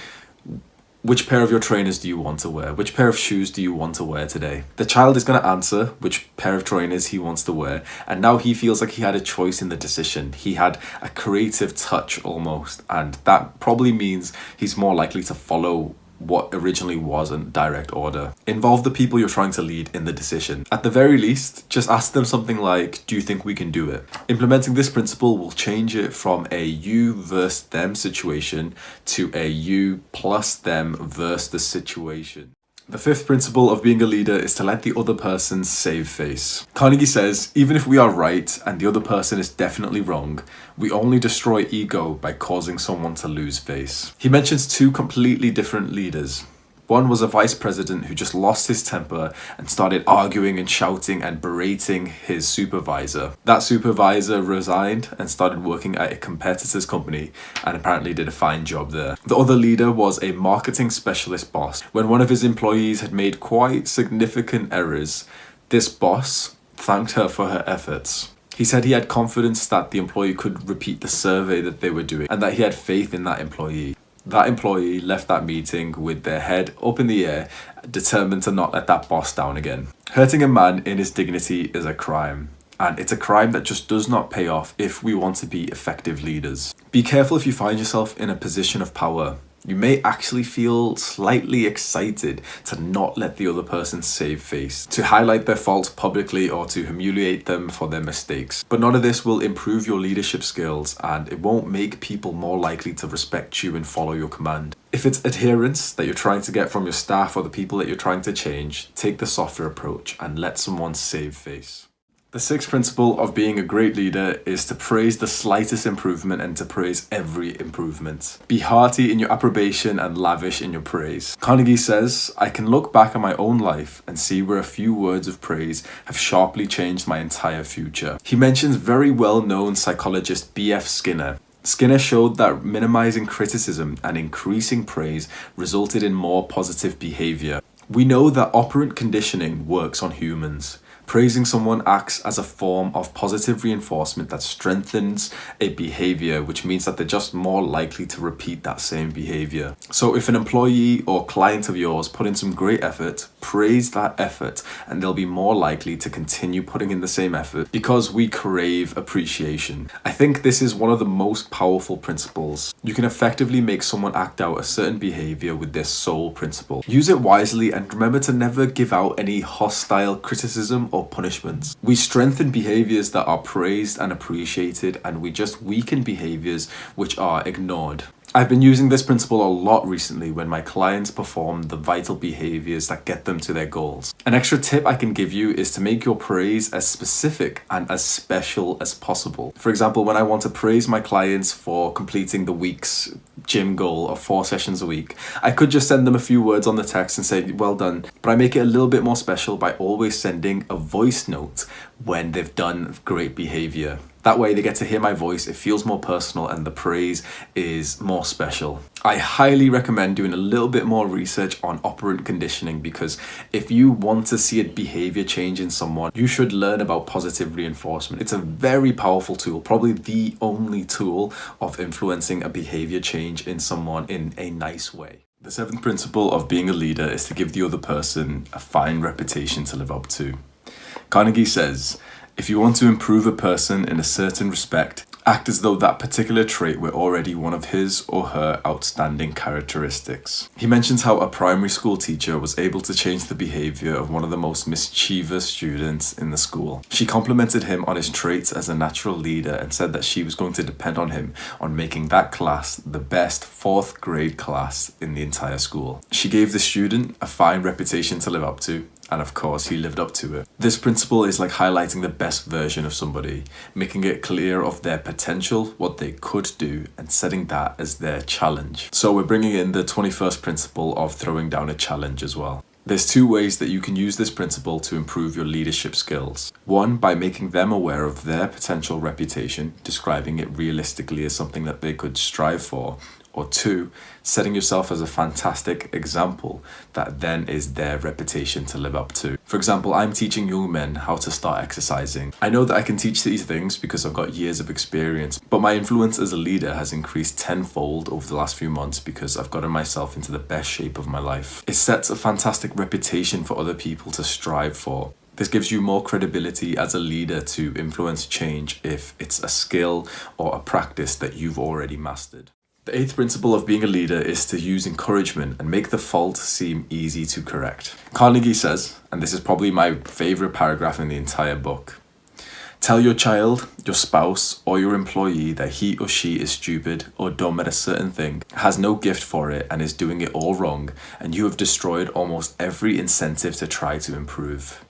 which pair of your trainers do you want to wear? Which pair of shoes do you want to wear today? The child is going to answer which pair of trainers he wants to wear. And now he feels like he had a choice in the decision. He had a creative touch almost. And that probably means he's more likely to follow what originally was a direct order. Involve the people you're trying to lead in the decision. At the very least, just ask them something like, do you think we can do it? Implementing this principle will change it from a you versus them situation to a you plus them versus the situation. The fifth principle of being a leader is to let the other person save face. Carnegie says, even if we are right and the other person is definitely wrong, we only destroy ego by causing someone to lose face. He mentions two completely different leaders, One was a vice president who just lost his temper and started arguing and shouting and berating his supervisor. That supervisor resigned and started working at a competitor's company and apparently did a fine job there. The other leader was a marketing specialist boss. When one of his employees had made quite significant errors, this boss thanked her for her efforts. He said he had confidence that the employee could repeat the survey that they were doing and that he had faith in that employee. That employee left that meeting with their head up in the air, determined to not let that boss down again. Hurting a man in his dignity is a crime. And it's a crime that just does not pay off if we want to be effective leaders. Be careful if you find yourself in a position of power. You may actually feel slightly excited to not let the other person save face, to highlight their faults publicly or to humiliate them for their mistakes. But none of this will improve your leadership skills, and it won't make people more likely to respect you and follow your command. If it's adherence that you're trying to get from your staff or the people that you're trying to change, take the softer approach and let someone save face. The sixth principle of being a great leader is to praise the slightest improvement and to praise every improvement. Be hearty in your approbation and lavish in your praise. Carnegie says, "I can look back at my own life and see where a few words of praise have sharply changed my entire future." He mentions very well-known psychologist B.F. Skinner. Skinner showed that minimizing criticism and increasing praise resulted in more positive behavior. We know that operant conditioning works on humans. Praising someone acts as a form of positive reinforcement that strengthens a behavior, which means that they're just more likely to repeat that same behavior. So if an employee or client of yours put in some great effort, praise that effort and they'll be more likely to continue putting in the same effort because we crave appreciation. I think this is one of the most powerful principles. You can effectively make someone act out a certain behavior with this sole principle. Use it wisely and remember to never give out any hostile criticism or punishments. We strengthen behaviors that are praised and appreciated, and we just weaken behaviors which are ignored. I've been using this principle a lot recently when my clients perform the vital behaviors that get them to their goals. An extra tip I can give you is to make your praise as specific and as special as possible. For example, when I want to praise my clients for completing the week's gym goal of 4 sessions a week, I could just send them a few words on the text and say, "Well done," but I make it a little bit more special by always sending a voice note when they've done great behavior. That way they get to hear my voice, it feels more personal, and the praise is more special. I highly recommend doing a little bit more research on operant conditioning, because if you want to see a behavior change in someone, you should learn about positive reinforcement. It's a very powerful tool, probably the only tool of influencing a behavior change in someone in a nice way. The seventh principle of being a leader is to give the other person a fine reputation to live up to. Carnegie says, "If you want to improve a person in a certain respect, act as though that particular trait were already one of his or her outstanding characteristics." He mentions how a primary school teacher was able to change the behavior of one of the most mischievous students in the school. She complimented him on his traits as a natural leader and said that she was going to depend on him on making that class the best 4th grade class in the entire school. She gave the student a fine reputation to live up to, and of course he lived up to it. This principle is like highlighting the best version of somebody, making it clear of their potential, what they could do, and setting that as their challenge. So we're bringing in the 21st principle of throwing down a challenge as well. There's 2 ways that you can use this principle to improve your leadership skills. 1, by making them aware of their potential reputation, describing it realistically as something that they could strive for. Or 2, setting yourself as a fantastic example that then is their reputation to live up to. For example, I'm teaching young men how to start exercising. I know that I can teach these things because I've got years of experience, but my influence as a leader has increased tenfold over the last few months because I've gotten myself into the best shape of my life. It sets a fantastic reputation for other people to strive for. This gives you more credibility as a leader to influence change if it's a skill or a practice that you've already mastered. The 8th principle of being a leader is to use encouragement and make the fault seem easy to correct. Carnegie says, and this is probably my favorite paragraph in the entire book, "Tell your child, your spouse, or your employee that he or she is stupid or dumb at a certain thing, has no gift for it, and is doing it all wrong, and you have destroyed almost every incentive to try to improve.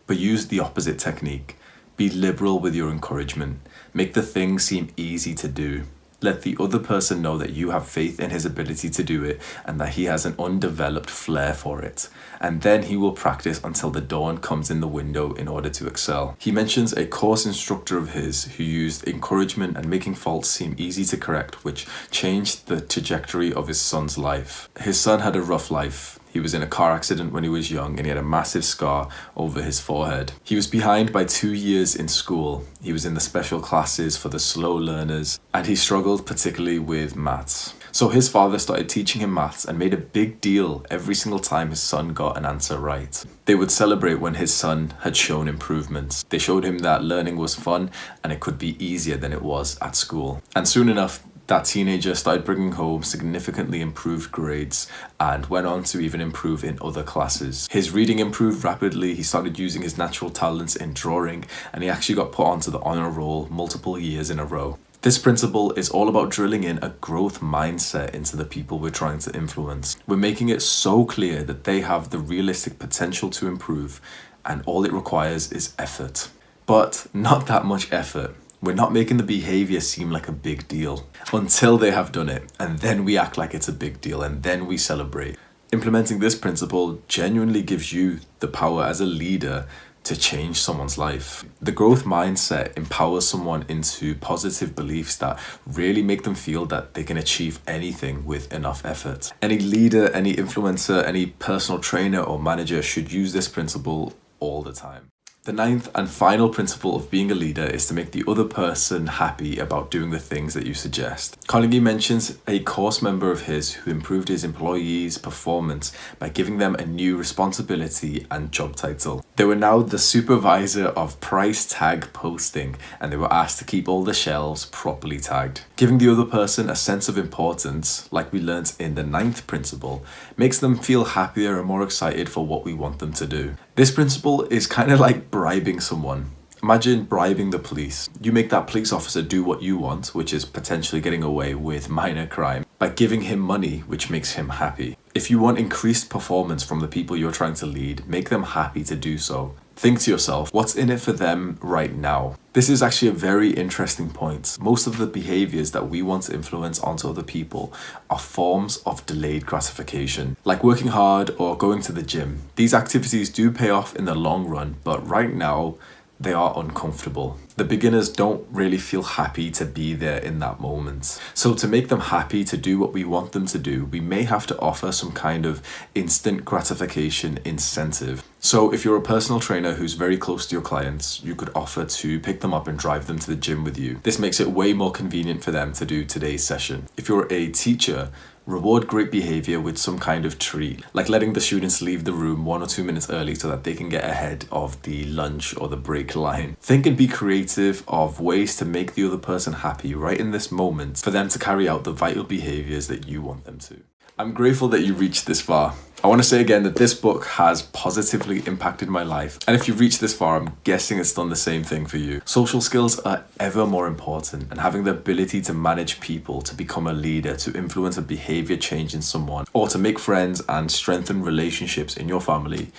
But use the opposite technique. Be liberal with your encouragement. Make the thing seem easy to do. Let the other person know that you have faith in his ability to do it and that he has an undeveloped flair for it. And then he will practice until the dawn comes in the window in order to excel. He mentions a course instructor of his who used encouragement and making faults seem easy to correct, which changed the trajectory of his son's life. His son had a rough life. He was in a car accident when he was young and he had a massive scar over his forehead. He was behind by 2 years in school. He was in the special classes for the slow learners and he struggled particularly with maths. So his father started teaching him maths and made a big deal every single time his son got an answer right. They would celebrate when his son had shown improvements. They showed him that learning was fun and it could be easier than it was at school. And soon enough, that teenager started bringing home significantly improved grades and went on to even improve in other classes. His reading improved rapidly, he started using his natural talents in drawing, and he actually got put onto the honor roll multiple years in a row. This principle is all about drilling in a growth mindset into the people we're trying to influence. We're making it so clear that they have the realistic potential to improve, and all it requires is effort. But not that much effort. We're not making the behavior seem like a big deal until they have done it, and then we act like it's a big deal, and then we celebrate. Implementing this principle genuinely gives you the power as a leader to change someone's life. The growth mindset empowers someone into positive beliefs that really make them feel that they can achieve anything with enough effort. Any leader, any influencer, any personal trainer or manager should use this principle all the time. The ninth and final principle of being a leader is to make the other person happy about doing the things that you suggest. Carnegie mentions a course member of his who improved his employees' performance by giving them a new responsibility and job title. They were now the supervisor of price tag posting, and they were asked to keep all the shelves properly tagged. Giving the other person a sense of importance, like we learnt in the ninth principle, makes them feel happier and more excited for what we want them to do. This principle is kind of like bribing someone. Imagine bribing the police. You make that police officer do what you want, which is potentially getting away with minor crime, by giving him money, which makes him happy. If you want increased performance from the people you're trying to lead, make them happy to do so. Think to yourself, what's in it for them right now? This is actually a very interesting point. Most of the behaviors that we want to influence onto other people are forms of delayed gratification, like working hard or going to the gym. These activities do pay off in the long run, but right now, they are uncomfortable. The beginners don't really feel happy to be there in that moment. So to make them happy to do what we want them to do, we may have to offer some kind of instant gratification incentive. So if you're a personal trainer who's very close to your clients, you could offer to pick them up and drive them to the gym with you. This makes it way more convenient for them to do today's session. If you're a teacher, reward great behavior with some kind of treat, like letting the students leave the room 1 or 2 minutes early so that they can get ahead of the lunch or the break line. Think and be creative of ways to make the other person happy right in this moment for them to carry out the vital behaviors that you want them to. I'm grateful that you reached this far. I want to say again that this book has positively impacted my life. And if you've reached this far, I'm guessing it's done the same thing for you. Social skills are ever more important, and having the ability to manage people, to become a leader, to influence a behavior change in someone, or to make friends and strengthen relationships in your family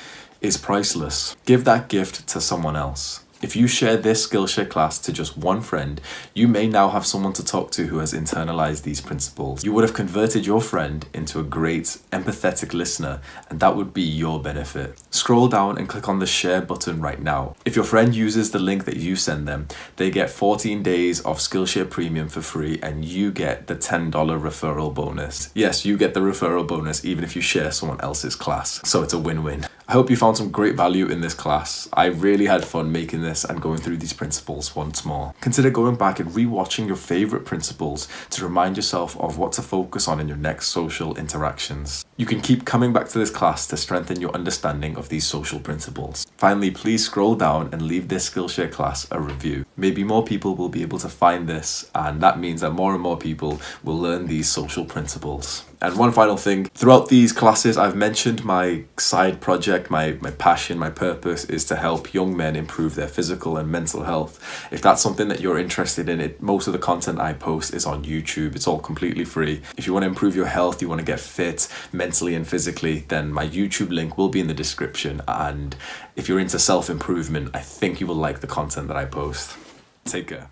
is priceless. Give that gift to someone else. If you share this Skillshare class to just one friend, you may now have someone to talk to who has internalized these principles. You would have converted your friend into a great, empathetic listener, and that would be your benefit. Scroll down and click on the share button right now. If your friend uses the link that you send them, they get 14 days of Skillshare Premium for free, and you get the $10 referral bonus. Yes, you get the referral bonus even if you share someone else's class. So it's a win-win. I hope you found some great value in this class. I really had fun making this and going through these principles once more. Consider going back and rewatching your favorite principles to remind yourself of what to focus on in your next social interactions. You can keep coming back to this class to strengthen your understanding of these social principles. Finally, please scroll down and leave this Skillshare class a review. Maybe more people will be able to find this, and that means that more and more people will learn these social principles. And one final thing, throughout these classes, I've mentioned my side project, my passion, my purpose is to help young men improve their physical and mental health. If that's something that you're interested in, most of the content I post is on YouTube. It's all completely free. If you want to improve your health, you want to get fit mentally and physically, then my YouTube link will be in the description. And if you're into self-improvement, I think you will like the content that I post. Take care.